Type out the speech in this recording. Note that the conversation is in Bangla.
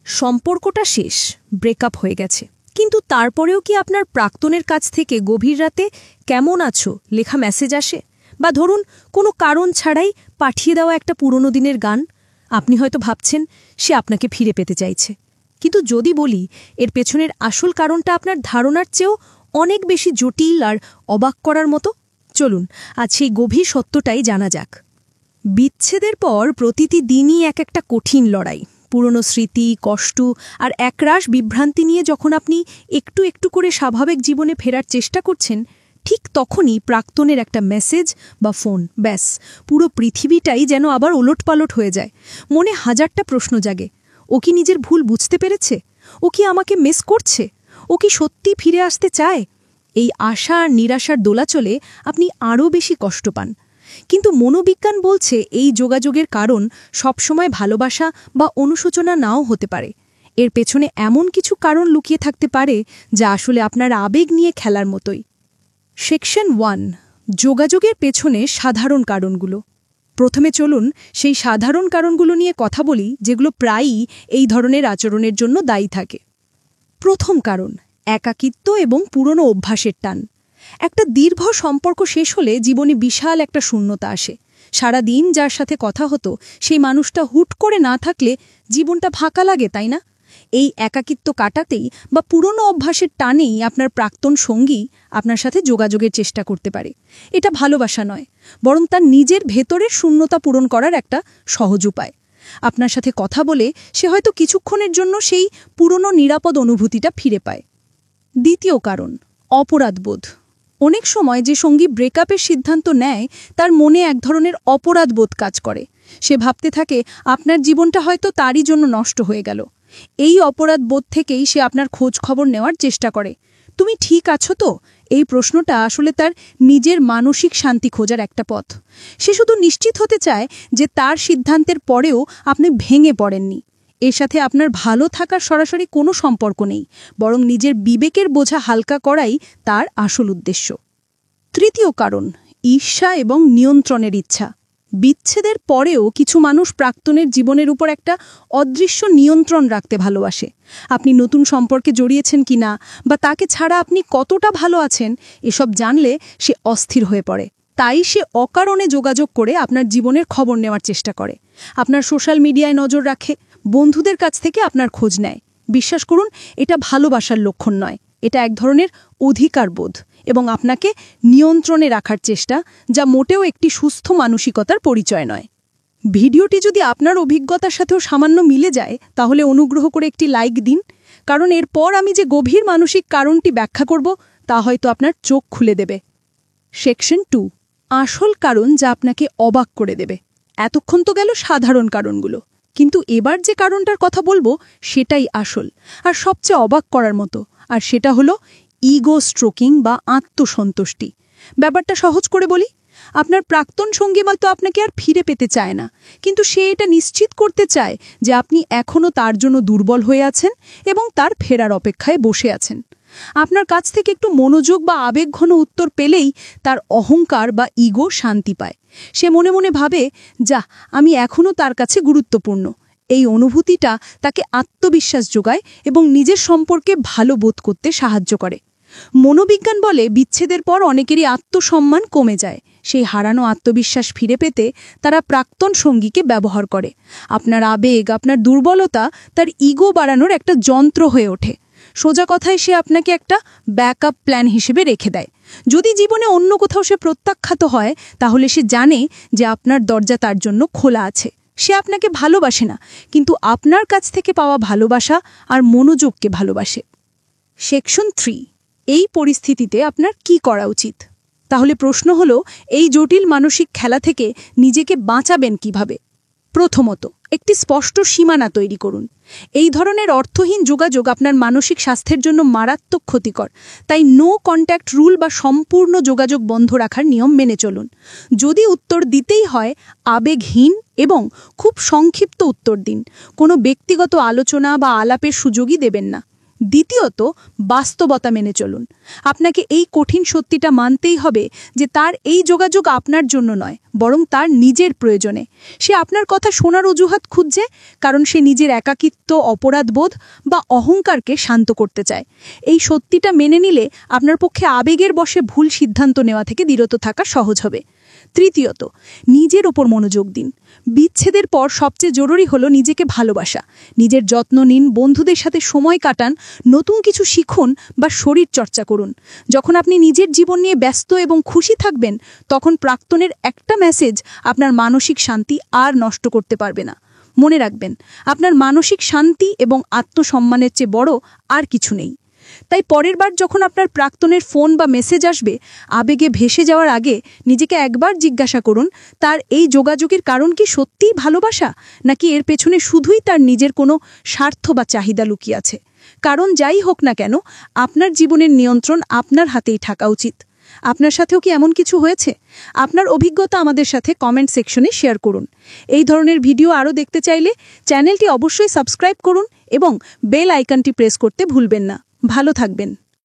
সম্পর্কটা শেষ, ব্রেকআপ হয়ে গেছে, কিন্তু তারপরেও কি আপনার প্রাক্তনের কাছ থেকে গভীর রাতে কেমন আছো লেখা মেসেজ আসে? বা ধরুন কোনো কারণ ছাড়াই পাঠিয়ে দেওয়া একটা পুরনো দিনের গান? আপনি হয়তো ভাবছেন সে আপনাকে ফিরে পেতে চাইছে, কিন্তু যদি বলি এর পেছনের আসল কারণটা আপনার ধারণার চেয়েও অনেক বেশি জটিল আর অবাক করার মতো, চলুন আজ সেই গভীর সত্যটাই জানা যাক। বিচ্ছেদের পর প্রতিটি দিনই এক একটা কঠিন লড়াই। পুরনো স্মৃতি, কষ্ট আর একরাশ বিভ্রান্তি নিয়ে যখন আপনি একটু একটু করে স্বাভাবিক জীবনে ফেরার চেষ্টা করছেন, ঠিক তখনই প্রাক্তনের একটা মেসেজ বা ফোন, ব্যাস পুরো পৃথিবীটাই যেন আবার ওলটপালট হয়ে যায়। মনে হাজারটা প্রশ্ন জাগে। ও কি নিজের ভুল বুঝতে পেরেছে? ও কি আমাকে মিস করছে? ও কি সত্যি ফিরে আসতে চায়? এই আশা আর নিরাশার দোলাচলে আপনি আরও বেশি কষ্ট পান। কিন্তু মনোবিজ্ঞান বলছে এই যোগাযোগের কারণ সবসময় ভালোবাসা বা অনুশোচনা নাও হতে পারে। এর পেছনে এমন কিছু কারণ লুকিয়ে থাকতে পারে যা আসলে আপনার আবেগ নিয়ে খেলার মতোই। সেকশন 1, যোগাযোগের পেছনে সাধারণ কারণগুলো। প্রথমে চলুন সেই সাধারণ কারণগুলো নিয়ে কথা বলি, যেগুলো প্রায়ই এই ধরনের আচরণের জন্য দায়ী থাকে। প্রথম কারণ, একাকিত্ব এবং পুরনো অভ্যাসের টান। একটা দীর্ঘ সম্পর্ক শেষ হলে জীবনে বিশাল একটা শূন্যতা আসে। সারা দিন যার সাথে কথা হতো সেই মানুষটা হুট করে না থাকলে জীবনটা ফাঁকা লাগে, তাই না? এই একাকিত্ব কাটাতেই বা পুরনো অভ্যাসের টানেই আপনার প্রাক্তন সঙ্গী আপনার সাথে যোগাযোগের চেষ্টা করতে পারে। এটা ভালোবাসা নয়, বরং তার নিজের ভেতরের শূন্যতা পূরণ করার একটা সহজ উপায়। আপনার সাথে কথা বলে সে হয়তো কিছুক্ষণের জন্য সেই পুরনো নিরাপদ অনুভূতিটা ফিরে পায়। দ্বিতীয় কারণ, অপরাধবোধ। অনেক সময় যে সঙ্গী ব্রেকআপের সিদ্ধান্ত নেয় তার মনে এক ধরনের অপরাধবোধ কাজ করে। সে ভাবতে থাকে আপনার জীবনটা হয়তো তারই জন্য নষ্ট হয়ে গেল। এই অপরাধবোধ থেকেই সে আপনার খোঁজ খবর নেওয়ার চেষ্টা করে। তুমি ঠিক আছো তো? এই প্রশ্নটা আসলে তার নিজের মানসিক শান্তি খোঁজার একটা পথ। সে শুধু নিশ্চিত হতে চায় যে তার সিদ্ধান্তের পরেও আপনি ভেঙে পড়েননি। এর সাথে আপনার ভালো থাকার সরাসরি কোনো সম্পর্ক নেই, বরং নিজের বিবেকের বোঝা হালকা করাই তার আসল উদ্দেশ্য। তৃতীয় কারণ, ঈর্ষা এবং নিয়ন্ত্রণের ইচ্ছা। বিচ্ছেদের পরেও কিছু মানুষ প্রাক্তনের জীবনের উপর একটা অদৃশ্য নিয়ন্ত্রণ রাখতে ভালোবাসে। আপনি নতুন সম্পর্কে জড়িয়েছেন কিনা বা তাকে ছাড়া আপনি কতটা ভালো আছেন এসব জানলে সে অস্থির হয়ে পড়ে। তাই সে অকারণে যোগাযোগ করে আপনার জীবনের খবর নেওয়ার চেষ্টা করে, আপনার সোশ্যাল মিডিয়ায় নজর রাখে, বন্ধুদের কাছ থেকে আপনার খোঁজ নেয়। বিশ্বাস করুন, এটা ভালোবাসার লক্ষণ নয়, এটা এক ধরনের অধিকারবোধ এবং আপনাকে নিয়ন্ত্রণে রাখার চেষ্টা, যা মোটেও একটি সুস্থ মানসিকতার পরিচয় নয়। ভিডিওটি যদি আপনার অভিজ্ঞতার সাথেও সামান্য মিলে যায় তাহলে অনুগ্রহ করে একটি লাইক দিন, কারণ এরপর আমি যে গভীর মানসিক কারণটি ব্যাখ্যা করব তা হয়তো আপনার চোখ খুলে দেবে। সেকশন 2, আসল কারণ যা আপনাকে অবাক করে দেবে। এতক্ষণ তো গেল সাধারণ কারণগুলো, কিন্তু এবার যে কারণটার কথা বলবো সেটাই আসল আর সবচেয়ে অবাক করার মতো, আর সেটা হলো ইগো স্ট্রোকিং বা আত্মসন্তুষ্টি। ব্যাপারটা সহজ করে বলি, আপনার প্রাক্তন সঙ্গী হয়তো আপনাকে আর ফিরে পেতে চায় না, কিন্তু সে এটা নিশ্চিত করতে চায় যে আপনি এখনও তার জন্য দুর্বল হয়ে আছেন এবং তার ফেরার অপেক্ষায় বসে আছেন। আপনার কাছ থেকে একটু মনোযোগ বা আবেগঘন উত্তর পেলেই তার অহংকার বা ইগো শান্তি পায়। সে মনে মনে ভাবে, যা, আমি এখনও তার কাছে গুরুত্বপূর্ণ। এই অনুভূতিটা তাকে আত্মবিশ্বাস যোগায় এবং নিজের সম্পর্কে ভালো বোধ করতে সাহায্য করে। মনোবিজ্ঞান বলে বিচ্ছেদের পর অনেকেরই আত্মসম্মান কমে যায়। সেই হারানো আত্মবিশ্বাস ফিরে পেতে তারা প্রাক্তন সঙ্গীকে ব্যবহার করে। আপনার আবেগ, আপনার দুর্বলতা তার ইগো বাড়ানোর একটা যন্ত্র হয়ে ওঠে। সোজা কথায় সে আপনাকে একটা ব্যাকআপ প্ল্যান হিসেবে রেখে দেয়। যদি জীবনে অন্য কোথাও সে প্রত্যাখ্যাত হয় তাহলে সে জানে যে আপনার দরজা তার জন্য খোলা আছে। সে আপনাকে ভালোবাসে না, কিন্তু আপনার কাছ থেকে পাওয়া ভালোবাসা আর মনোযোগকে ভালোবাসে। সেকশন 3, এই পরিস্থিতিতে আপনার কি করা উচিত? তাহলে প্রশ্ন হলো, এই জটিল মানসিক খেলা থেকে নিজেকে বাঁচাবেন কিভাবে? প্রথমত, একটি স্পষ্ট সীমানা তৈরি করুন। এই ধরনের অর্থহীন যোগাযোগ আপনার মানসিক স্বাস্থ্যের জন্য মারাত্মক ক্ষতিকর। তাই নো কন্ট্যাক্ট রুল বা সম্পূর্ণ যোগাযোগ বন্ধ রাখার নিয়ম মেনে চলুন। যদি উত্তর দিতেই হয়, আবেগহীন এবং খুব সংক্ষিপ্ত উত্তর দিন। কোনো ব্যক্তিগত আলোচনা বা আলাপের সুযোগই দেবেন না। দ্বিতীয়ত, বাস্তবতা মেনে চলুন। আপনাকে এই কঠিন সত্যিটা মানতেই হবে যে তার এই যোগাযোগ আপনার জন্য নয়, বরং তার নিজের প্রয়োজনে। সে আপনার কথা শোনার অজুহাত খুঁজছে, কারণ সে নিজের একাকিত্ব, অপরাধবোধ বা অহংকারকে শান্ত করতে চায়। এই সত্যিটা মেনে নিলে আপনার পক্ষে আবেগের বশে ভুল সিদ্ধান্ত নেওয়া থেকে বিরত থাকা সহজ হবে। তৃতীয়ত, নিজের ওপর মনোযোগ দিন। বিচ্ছেদের পর সবচেয়ে জরুরি হলো নিজেকে ভালোবাসা। নিজের যত্ন নিন, বন্ধুদের সাথে সময় কাটান, নতুন কিছু শিখুন বা শরীর চর্চা করুন। যখন আপনি নিজের জীবন নিয়ে ব্যস্ত এবং খুশি থাকবেন, তখন প্রাক্তনের একটা মেসেজ আপনার মানসিক শান্তি আর নষ্ট করতে পারবে না। মনে রাখবেন, আপনার মানসিক শান্তি এবং আত্মসম্মানের চেয়ে বড় আর কিছু নেই। তাই পরের বার যখন আপনার প্রাক্তনের ফোন বা মেসেজ আসবে, আবেগে ভেসে যাওয়ার আগে নিজেকে একবার জিজ্ঞাসা করুন, তার এই যোগাযোগের কারণ কি সত্যিই ভালোবাসা, নাকি এর পেছনে শুধুই তার নিজের কোনো স্বার্থ বা চাহিদা লুকিয়ে আছে। কারণ যাই হোক না কেন, আপনার জীবনের নিয়ন্ত্রণ আপনার হাতেই থাকা উচিত। আপনার সাথেও কি এমন কিছু হয়েছে? আপনার অভিজ্ঞতা আমাদের সাথে কমেন্ট সেকশনে শেয়ার করুন। এই ধরনের ভিডিও আরও দেখতে চাইলে চ্যানেলটি অবশ্যই সাবস্ক্রাইব করুন এবং বেল আইকনটি প্রেস করতে ভুলবেন না। ভালো থাকবেন।